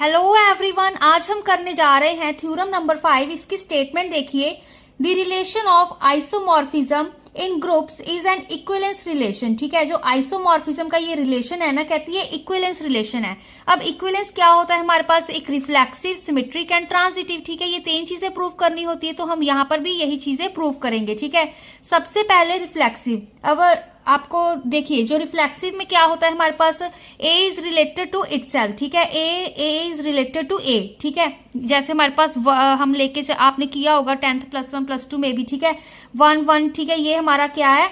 Hello everyone, आज हम करने जा रहे हैं थ्योरम नंबर 5। इसकी स्टेटमेंट देखिए। The relation of isomorphism in groups is an equivalence relation. ठीक है, जो आइसोमॉर्फिज्म का ये रिलेशन है ना, कहती है इक्विवेलेंस रिलेशन है। अब इक्विवेलेंस क्या होता है हमारे पास? एक रिफ्लेक्सिव, सिमेट्रिक एंड ट्रांजिटिव। ठीक है, ये तीन चीजें प्रूव करनी होती है, तो हम यहाँ पर भी यही चीजें प्रूव करेंगे। ठीक है, सबसे पहले रिफ्लेक्सिव। अब आपको देखिए, जो रिफ्लेक्सिव में क्या होता है हमारे पास, ए इज रिलेटेड टू इटसेल्फ। ठीक है, ए इज रिलेटेड टू ए। ठीक है, जैसे हमारे पास हम लेके आपने किया होगा 10th +1 +2 में भी। ठीक है, 1 1। ठीक है, ये हमारा क्या है,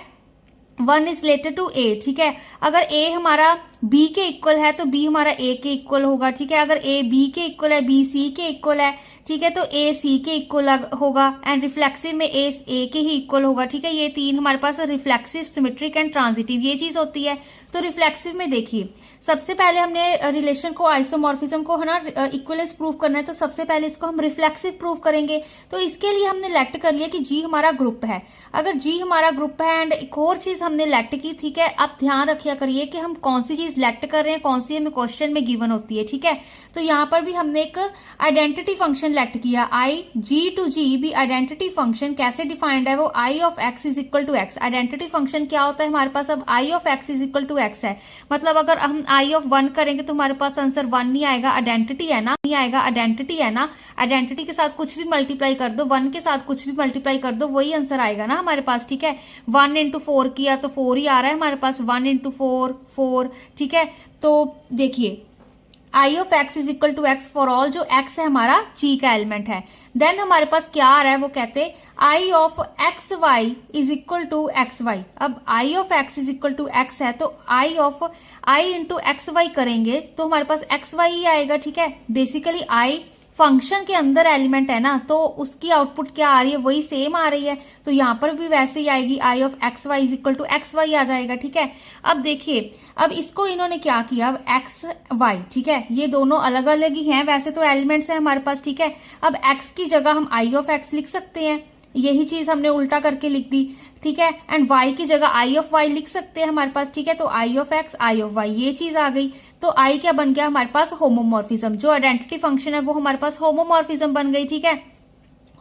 1 इज रिलेटेड टू ए। ठीक है, अगर ए हमारा बी के इक्वल है तो बी हमारा ए के इक्वल होगा। ठीक है, अगर ए बी के इक्वल है, बी सी के इक्वल है, ठीक है, तो ए सी के इक्वल होगा। एंड रिफ्लेक्सिव में ए के ही इक्वल होगा। ठीक है, ये तीन हमारे पास रिफ्लेक्सिव, सिमेट्रिक एंड ट्रांजिटिव ये चीज होती है। तो रिफ्लेक्सिव में देखिए, सबसे पहले हमने रिलेशन को, आइसोमॉर्फिज्म को है ना, इक्विवेलेंस प्रूव करना है, तो सबसे पहले इसको हम रिफ्लेक्सिव प्रूव करेंगे। तो इसके लिए हमने लेट कर लिया कि जी हमारा ग्रुप है। अगर जी हमारा ग्रुप है, एंड एक और चीज हमने लेट की। ठीक है, आप ध्यान रखिया करिए कि हम कौन सी चीज लेट कर रहे हैं, कौन सी हमें क्वेश्चन में गिवन होती है। ठीक है, तो यहाँ पर भी हमने एक आइडेंटिटी फंक्शन लेट किया, आई जी टू जी भी आइडेंटिटी फंक्शन कैसे डिफाइंड है, वो I of x is equal to x. Identity function क्या होता है हमारे पास? अब I of x is equal to x है, मतलब अगर हम आई ऑफ 1 करेंगे तो हमारे पास आंसर 1 नहीं आएगा, आइडेंटिटी है ना, नहीं आएगा, आइडेंटिटी है ना। आइडेंटिटी के साथ कुछ भी मल्टीप्लाई कर दो, 1 के साथ कुछ भी मल्टीप्लाई कर दो, वही आंसर आएगा ना हमारे पास। ठीक है, 1 इंटू 4 किया तो 4 ही आ रहा है हमारे पास, 1 इंटू 4 4। ठीक है, तो देखिए I of x is equal to x for all, जो एक्स है हमारा जी का एलिमेंट है। देन हमारे पास क्या आ रहा है, वो कहते I of x y is equal to x y. अब I of x is equal to x है, तो I of I into x y करेंगे तो हमारे पास एक्स वाई ही आएगा। ठीक है, बेसिकली आई फंक्शन के अंदर एलिमेंट है ना, तो उसकी आउटपुट क्या आ रही है, वही सेम आ रही है, तो यहां पर भी वैसे ही आएगी, I of x y is equal to x y आ जाएगा। ठीक है, अब देखिए, अब इसको इन्होंने क्या किया, अब एक्स वाई, ठीक है, ये दोनों अलग अलग ही हैं, वैसे तो एलिमेंट्स हैं हमारे पास। ठीक है, अब एक्स की जगह हम आई ऑफ एक्स लिख सकते हैं, यही चीज हमने उल्टा करके लिख दी। ठीक है, एंड y की जगह आई ऑफ y लिख सकते हैं हमारे पास। ठीक है, तो I of x, I of y, ये चीज आ गई। तो I क्या बन गया हमारे पास? होमोमॉर्फिज्म। जो आइडेंटिटी फंक्शन है वो हमारे पास होमोमॉर्फिज्म बन गई। ठीक है,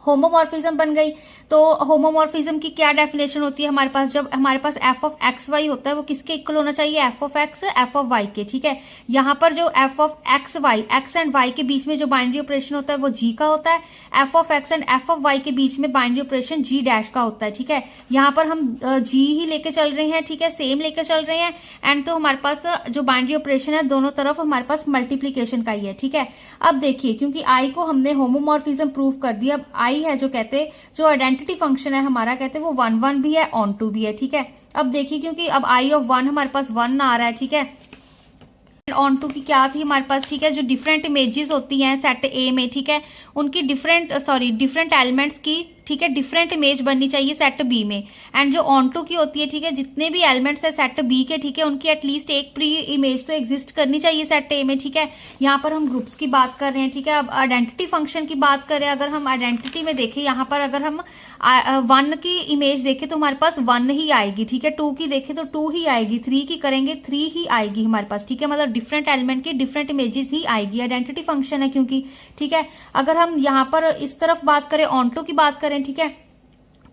होमोमॉर्फिज्म बन गई। तो होमोमॉर्फिज्म की क्या डेफिनेशन होती है हमारे पास? जब हमारे पास एफ ऑफ एक्स वाई होता है, वो किसके इक्वल होना चाहिए? F of X F of Y के। ठीक है, यहाँ पर जो F of x Y, X and Y के बीच में जो बाइनरी ऑपरेशन होता है वो जी का होता है। F of X and F of Y के बीच में बाइनरी ऑपरेशन जी डैश का होता है। ठीक है, यहाँ पर हम जी ही लेके चल रहे हैं। ठीक है, सेम लेके चल रहे हैं। एंड तो हमारे पास जो बाइनरी ऑपरेशन है दोनों तरफ हमारे पास मल्टीप्लीकेशन का ही है। ठीक है, अब देखिए, क्योंकि आई को हमने होमोमॉर्फिज्म प्रूव कर दिया, अब आई है जो कहते, जो आइडेंटिटी फंक्शन है हमारा, कहते वो 1 1 भी है, ऑन 2 भी है। ठीक है, अब देखिए, क्योंकि अब आई ऑफ 1 हमारे पास 1 आ रहा है। ठीक है, ऑन टू की क्या थी हमारे पास? ठीक है, जो डिफरेंट इमेजेस होती हैं सेट ए में, ठीक है, उनकी डिफरेंट एलिमेंट्स की, ठीक है, डिफरेंट इमेज बननी चाहिए सेट बी में। एंड जो ऑन टू की होती है, ठीक है, जितने भी एलिमेंट्स है सेट बी के, ठीक है, उनकी एटलीस्ट एक प्री इमेज तो एग्जिस्ट करनी चाहिए सेट ए में। ठीक है, यहाँ पर हम ग्रुप्स की बात कर रहे हैं। ठीक है, अब आइडेंटिटी फंक्शन की बात करें, अगर हम आइडेंटिटी में देखें, यहाँ पर अगर हम 1 की इमेज देखें तो हमारे पास 1 ही आएगी। ठीक है, 2 की देखें तो 2 ही आएगी, 3 की करेंगे 3 ही आएगी हमारे पास। ठीक है, मतलब डिफरेंट एलिमेंट की डिफरेंट इमेजेस ही आएगी, आइडेंटिटी फंक्शन है क्योंकि। ठीक है, अगर हम यहाँ पर इस तरफ बात करें, ऑन टू की बात करें, ठीक है,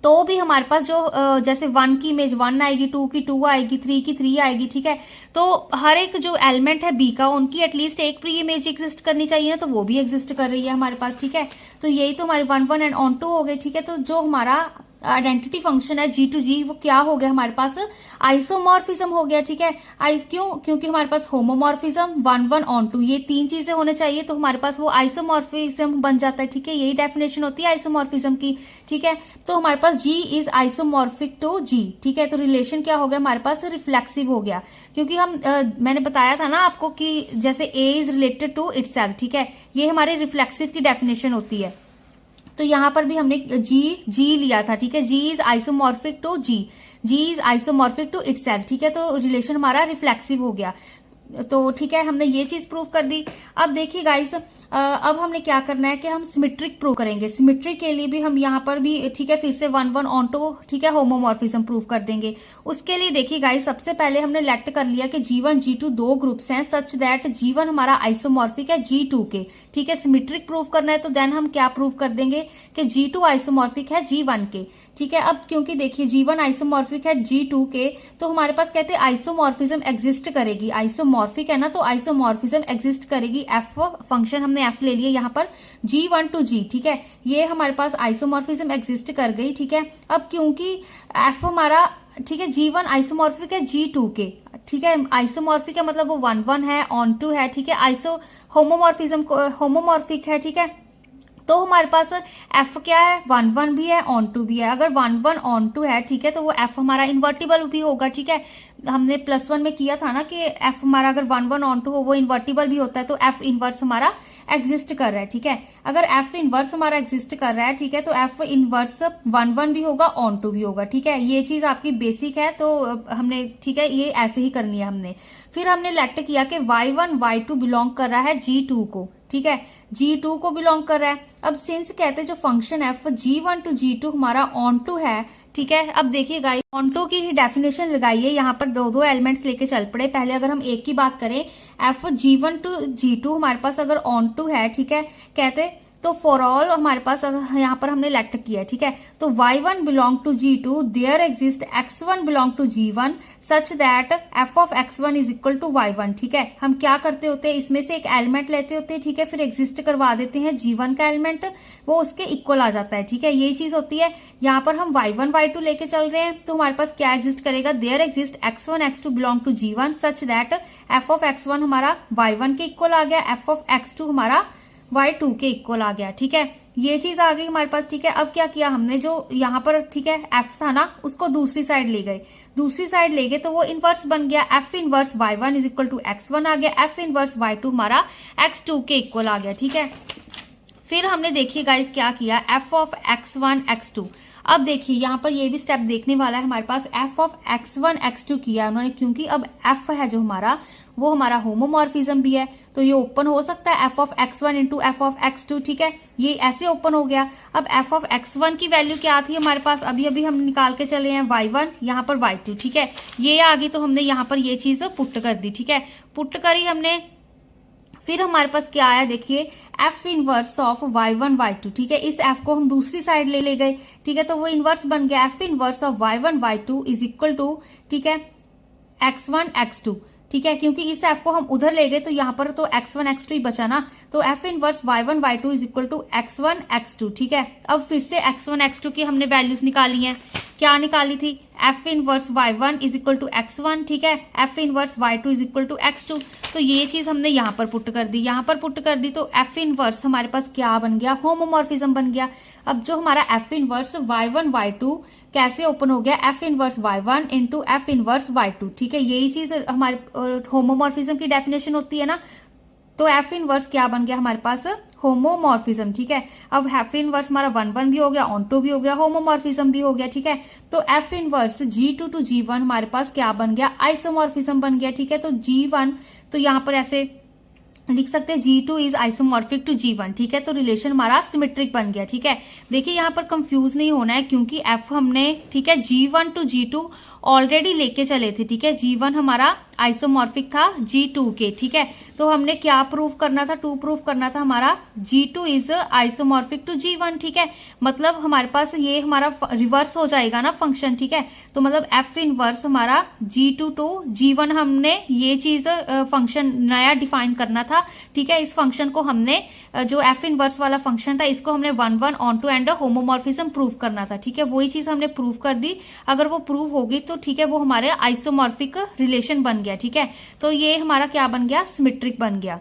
तो भी हमारे पास जो जैसे 1 की इमेज 1 आएगी, 2 की 2 आएगी, 3 की 3 आएगी। ठीक है, तो हर एक जो एलिमेंट है बी का, उनकी एटलीस्ट एक प्री इमेज एग्जिस्ट करनी चाहिए ना, तो वो भी एग्जिस्ट कर रही है हमारे पास। ठीक है, तो यही तो हमारे 1 1 एंड ऑन 2 हो गए। ठीक है, तो जो हमारा आइडेंटिटी फंक्शन है जी टू जी, वो क्या हो गया हमारे पास? आइसोमॉर्फिज्म हो गया। ठीक है, क्योंकि हमारे पास होमोमॉर्फिज्म, 1 1 ऑन 2, ये 3 चीजें होने चाहिए, तो हमारे पास वो आइसोमॉर्फिज्म बन जाता है। ठीक है, यही डेफिनेशन होती है आइसोमॉर्फिज्म की। ठीक है, तो हमारे पास जी इज आइसोमॉर्फिक टू जी। ठीक है, तो रिलेशन क्या हो गया हमारे पास? रिफ्लेक्सिव हो गया, क्योंकि हम मैंने बताया था ना आपको कि जैसे ए इज रिलेटेड टू इटसेल्फ। ठीक है, ये हमारे रिफ्लेक्सिव की डेफिनेशन होती है। तो यहां पर भी हमने जी लिया था। ठीक है, G is isomorphic to G, G is isomorphic to itself. ठीक है, तो रिलेशन हमारा रिफ्लेक्सिव हो गया। तो ठीक है, हमने ये चीज प्रूव कर दी। अब देखिए गाइस, अब हमने क्या करना है कि हम सिमेट्रिक प्रूव करेंगे। सिमेट्रिक के लिए भी हम यहाँ पर भी ठीक है फिर से 1 1 ऑन्टो ठीक है होमोमॉर्फिज्म प्रूव कर देंगे। उसके लिए देखिए गाइस, सबसे पहले हमने लेट कर लिया कि G1 G2 दो ग्रुप्स हैं सच दैट G1 हमारा आइसोमॉर्फिक है G2 के। ठीक है, सिमेट्रिक प्रूव करना है तो देन हम क्या प्रूव कर देंगे कि G2 आइसोमॉर्फिक है G1 के। ठीक है, अब क्योंकि देखिए G1 आइसोमॉर्फिक है G2 के, तो हमारे पास कहते हैं आइसोमॉर्फिज्म एग्जिस्ट करेगी। आइसोमॉर्फिक है ना, तो आइसोमॉर्फिज्म एग्जिस्ट करेगी। एफ फंक्शन हमने एफ ले लिया यहाँ पर G1 to G। ठीक है, ये हमारे पास आइसोमॉर्फिज्म एग्जिस्ट कर गई। ठीक है, अब क्योंकि एफ हमारा ठीक है G1 आइसोमॉर्फिक है G2 के। ठीक है, आइसोमॉर्फिक है मतलब वो 1 1 है, ऑन टू है। ठीक है, आइसो होमोमॉर्फिज्म होमोमॉर्फिक है। ठीक है, तो हमारे पास एफ क्या है, 1 1 भी है, ऑन टू भी है। अगर 1 1 ऑन टू है ठीक है, तो वो एफ हमारा इन्वर्टिबल भी होगा। ठीक है, हमने +1 में किया था ना कि एफ हमारा अगर 1 1 ऑन टू हो वो इन्वर्टिबल भी होता है, तो एफ इनवर्स हमारा एग्जिस्ट कर रहा है। ठीक है, अगर एफ इनवर्स हमारा एग्जिस्ट कर रहा है ठीक है, तो एफ इनवर्स 1 1 भी होगा, ऑन टू भी होगा। ठीक है, ये चीज आपकी बेसिक है, तो हमने ठीक है ये ऐसे ही करनी है हमने। फिर हमने लेट किया कि y1 y2 बिलोंग कर रहा है G2 को। ठीक है, G2 को बिलोंग कर रहा है। अब सिंस कहते हैं जो function F G1 to G2 हमारा ऑन टू है। ठीक है, अब देखिए गाइस, ऑन टू की ही डेफिनेशन लगाइए। यहाँ पर दो दो एलिमेंट्स लेके चल पड़े। पहले अगर हम एक की बात करें, एफ G1 to G2 हमारे पास अगर ऑन टू है ठीक है, कहते तो फॉर ऑल हमारे पास यहाँ पर हमने लेट किया है। ठीक है, तो y1 belong to G2 there exist x1 belong to G1 such that f of x1 is equal to y1। ठीक है, हम क्या करते होते हैं, इसमें से एक एलिमेंट लेते होते हैं। ठीक है, फिर एग्जिस्ट करवा देते हैं G1 का एलिमेंट, वो उसके इक्वल आ जाता है। ठीक है, ये चीज होती है। यहाँ पर हम y1 y2 लेके चल रहे हैं, तो हमारे पास क्या एग्जिस्ट करेगा, there exist x1 x2 belong to G1 such that f of x1 हमारा y1 के इक्वल आ गया, f ऑफ x2 हमारा y2 के इक्वल आ गया। ठीक है, ये चीज आ गई हमारे पास। ठीक है, अब क्या किया हमने, जो यहाँ पर ठीक है f था ना, उसको दूसरी साइड ले गए। दूसरी साइड ले गए तो वो इनवर्स बन गया, f inverse y1 is equal to x1 आ गया, f इनवर्स y2 हमारा x2 के इक्वल आ गया। ठीक है, फिर हमने देखिए गाइस क्या किया, f ऑफ x1 x2। अब देखिए यहाँ पर ये भी स्टेप देखने वाला है हमारे पास, f ऑफ x1 x2 किया उन्होंने, क्योंकि अब f है जो हमारा, वो हमारा होमोमॉर्फिज्म भी है, तो ये ओपन हो सकता है f of x1 into f of x2। ठीक है, ये ऐसे ओपन हो गया। अब f ऑफ x1 की वैल्यू क्या थी हमारे पास, अभी अभी हम निकाल के चले हैं y1, यहाँ पर y2। ठीक है, ये आ गई, तो हमने यहाँ पर ये चीज पुट कर दी। ठीक है, पुट करी हमने। फिर हमारे पास क्या आया, देखिए f inverse of y1 y2। ठीक है, इस f को हम दूसरी साइड ले गए। ठीक है, तो वो इनवर्स बन गया, f inverse of y1 y2 is equal to ठीक है x1 x2। ठीक है, क्योंकि इस f को हम उधर ले गए तो यहाँ पर तो x1 x2 ही बचा ना, तो f inverse y1 y2 is equal to x1 x2। ठीक है, अब फिर से x1 x2 की हमने वैल्यूज निकाली हैं। क्या निकाली थी, f inverse y1 is equal to x1। ठीक है, f inverse y2 is equal to x2। तो ये चीज हमने यहाँ पर पुट कर दी। यहाँ पर पुट कर दी तो f इनवर्स हमारे पास क्या बन गया, होमोमॉर्फिज्म बन गया। अब जो हमारा f इनवर्स y1 y2 कैसे ओपन हो गया, f inverse y1 into f inverse y2। ठीक है, यही चीज हमारे होमोमॉर्फिज्म की डेफिनेशन होती है ना, तो f इनवर्स क्या बन गया हमारे पास, होमोमॉर्फिज्म। ठीक है, अब f इनवर्स हमारा 1 1 भी हो गया, ऑन टू भी हो गया, होमोमॉर्फिज्म भी हो गया। ठीक है, तो f inverse G2 to G1 हमारे पास क्या बन गया, आइसोमॉर्फिज्म बन गया। ठीक है, तो G1 तो यहाँ पर ऐसे लिख सकते हैं G2 is isomorphic to G1। ठीक है, तो रिलेशन हमारा सिमेट्रिक बन गया। ठीक है, देखिए यहाँ पर कंफ्यूज नहीं होना है, क्योंकि f हमने ठीक है G1 to G2 ऑलरेडी लेके चले थे। ठीक है, G1 हमारा आइसोमॉर्फिक था G2 के। ठीक है, तो हमने क्या प्रूव करना था, टू प्रूव करना था हमारा G2 is isomorphic to G1। ठीक है, मतलब हमारे पास ये हमारा रिवर्स हो जाएगा ना फंक्शन। ठीक है, तो मतलब f इनवर्स हमारा G2 to G1 हमने ये चीज फंक्शन नया डिफाइन करना था। ठीक है, इस फंक्शन को हमने जो f इनवर्स वाला फंक्शन था, इसको हमने 1 1 onto and homomorphism prove करना था। ठीक है, वही चीज हमने प्रूव कर दी। अगर वो प्रूव होगी तो ठीक है, वो हमारे आइसोमॉर्फिक रिलेशन बन गया। ठीक है, तो ये हमारा क्या बन गया, सिमेट्रिक बन गया।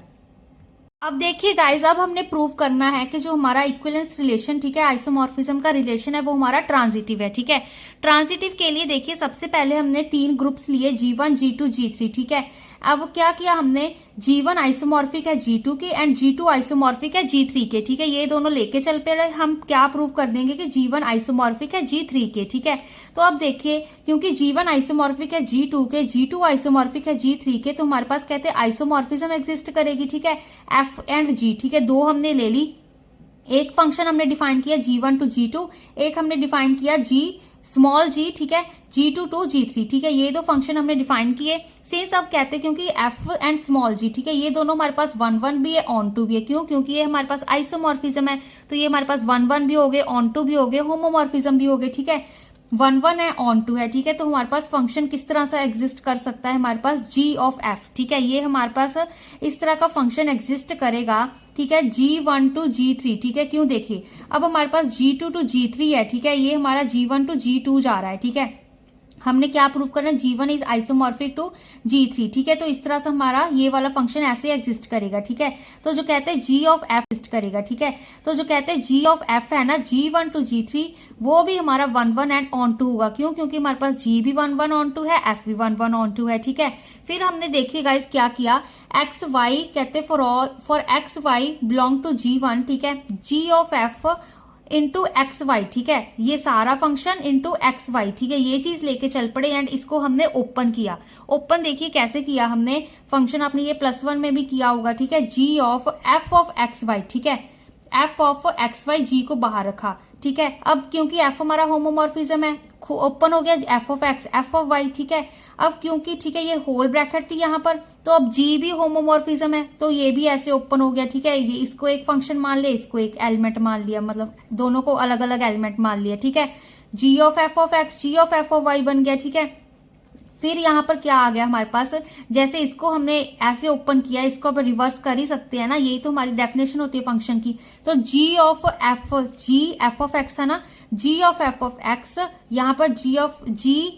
अब देखिए गाइज, अब हमने प्रूव करना है कि जो हमारा इक्विवेलेंस रिलेशन ठीक है आइसोमॉर्फिज्म का रिलेशन है, वो हमारा ट्रांजिटिव है। ठीक है, ट्रांजिटिव के लिए देखिए सबसे पहले हमने 3 ग्रुप्स लिए G1, G2, G3, ठीक है। अब क्या किया हमने, G1 आइसोमॉर्फिक है G2 के एंड G2 आइसोमॉर्फिक है G3 के, ठीक है। ये दोनों लेके चल पे रहे, हम क्या प्रूव कर देंगे कि G1 आइसोमॉर्फिक है G3 के, ठीक है। तो अब देखिए क्योंकि G1 आइसोमॉर्फिक है G2 के, G2 आइसोमॉर्फिक है G3 के, तो हमारे पास कहते हैं आइसोमॉर्फिज्म एग्जिस्ट करेगी, ठीक है। F एंड G, ठीक है, दो हमने ले ली। एक फंक्शन हमने डिफाइन किया G1 टू G2, एक हमने डिफाइन किया स्मॉल g, ठीक है, G2 टू G3, ठीक है। ये दो फंक्शन हमने डिफाइन किए। सिंस अब कहते हैं क्योंकि f एंड स्मॉल g, ठीक है, ये दोनों हमारे पास 1 1 भी है, ऑन टू भी है। क्यों? क्योंकि ये हमारे पास आइसोमॉर्फिज्म है, तो ये हमारे पास 1 1 भी हो गए, ऑन टू भी हो गए, होमोमॉर्फिज्म भी हो गए, ठीक है। 1 1 है, ऑन टू है, ठीक है। तो हमारे पास फंक्शन किस तरह से एग्जिस्ट कर सकता है, हमारे पास g ऑफ f, ठीक है, ये हमारे पास इस तरह का फंक्शन एग्जिस्ट करेगा, ठीक है, G1 टू G3, ठीक है। क्यों? देखिए अब हमारे पास G2 टू G3 है, ठीक है, ये हमारा G1 टू G2 जा रहा है, ठीक है। हमने क्या प्रूव करना है, G1 is isomorphic to G3, ठीक है। तो इस तरह से हमारा ये वाला फंक्शन ऐसे एग्जिस्ट करेगा, ठीक है। तो जो कहते हैं G ऑफ f एग्जिस्ट करेगा, ठीक है। तो जो कहते हैं G ऑफ f है ना, G1 टू G3, वो भी हमारा 1 1 एंड ऑन टू होगा। क्यों? क्योंकि हमारे पास G भी 1 1 ऑन टू है, f भी 1 1 ऑन टू है, ठीक है। फिर हमने देखिए गाइस क्या किया, एक्स वाई कहते for X Y belong to G1, ठीक है, G of f into x Y, ठीक है, ये सारा फंक्शन इंटू एक्स वाई, ठीक है, ये चीज लेके चल पड़े एंड इसको हमने ओपन किया। ओपन देखिए कैसे किया हमने, फंक्शन आपने ये +1 में भी किया होगा, ठीक है, G of f of x Y, ठीक है, f of x Y, G को बाहर रखा, ठीक है। अब क्योंकि f हमारा होमोमॉर्फिज्म है, ओपन हो गया f of x, f of y, ठीक है। अब क्योंकि ठीक है ये होल ब्रैकेट थी यहाँ पर, तो अब g भी होमोमॉर्फिज्म है, तो ये भी ऐसे ओपन हो गया, ठीक है। ये इसको एक फंक्शन मान लिया, इसको एक एलिमेंट मान लिया, मतलब दोनों को अलग अलग एलिमेंट मान लिया, ठीक है। g of f of x, g of f of y बन गया, ठीक है। फिर यहाँ पर क्या आ गया हमारे पास, जैसे इसको हमने ऐसे ओपन किया, इसको अब रिवर्स कर ही सकते हैं ना, यही तो हमारी डेफिनेशन होती है फंक्शन की। तो g of f of x है ना, g of f of x, यहाँ पर g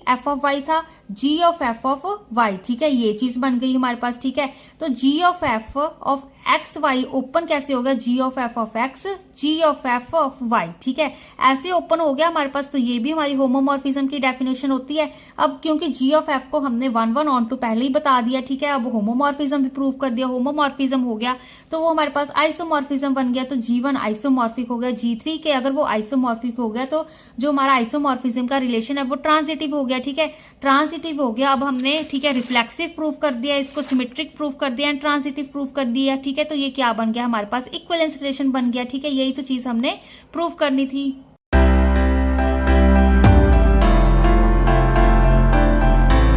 f ऑफ y था, g of f of y, ठीक है, ये चीज बन गई हमारे पास, ठीक है। तो g of f of x Y open कैसे होगा, g of f of x, g of f of y, ठीक है, ऐसे ओपन हो गया हमारे पास। तो ये भी हमारी होमोमॉर्फिज्म की डेफिनेशन होती है। अब क्योंकि g ऑफ f को हमने 1 1 ऑन टू पहले ही बता दिया, ठीक है, अब होमोमॉर्फिज्म भी प्रूव कर दिया, होमोमॉर्फिज्म हो गया तो वो हमारे पास आइसोमॉर्फिज्म बन गया। तो G1 आइसोमॉर्फिक हो गया G3 के, अगर वो आइसोमॉर्फिक हो गया तो जो हमारा आइसोमॉर्फिज्म का रिलेशन है वो ट्रांजिटिव हो गया, ठीक है, ट्रांजिटिव हो गया। अब हमने ठीक है रिफ्लेक्सिव प्रूफ कर दिया, इसको सिमेट्रिक प्रूफ कर दिया एंड ट्रांजिटिव प्रूफ कर दिया, ठीक है। तो ये क्या बन गया हमारे पास, इक्विवेलेंस रिलेशन बन गया, ठीक है। यही तो चीज हमने प्रूफ करनी थी।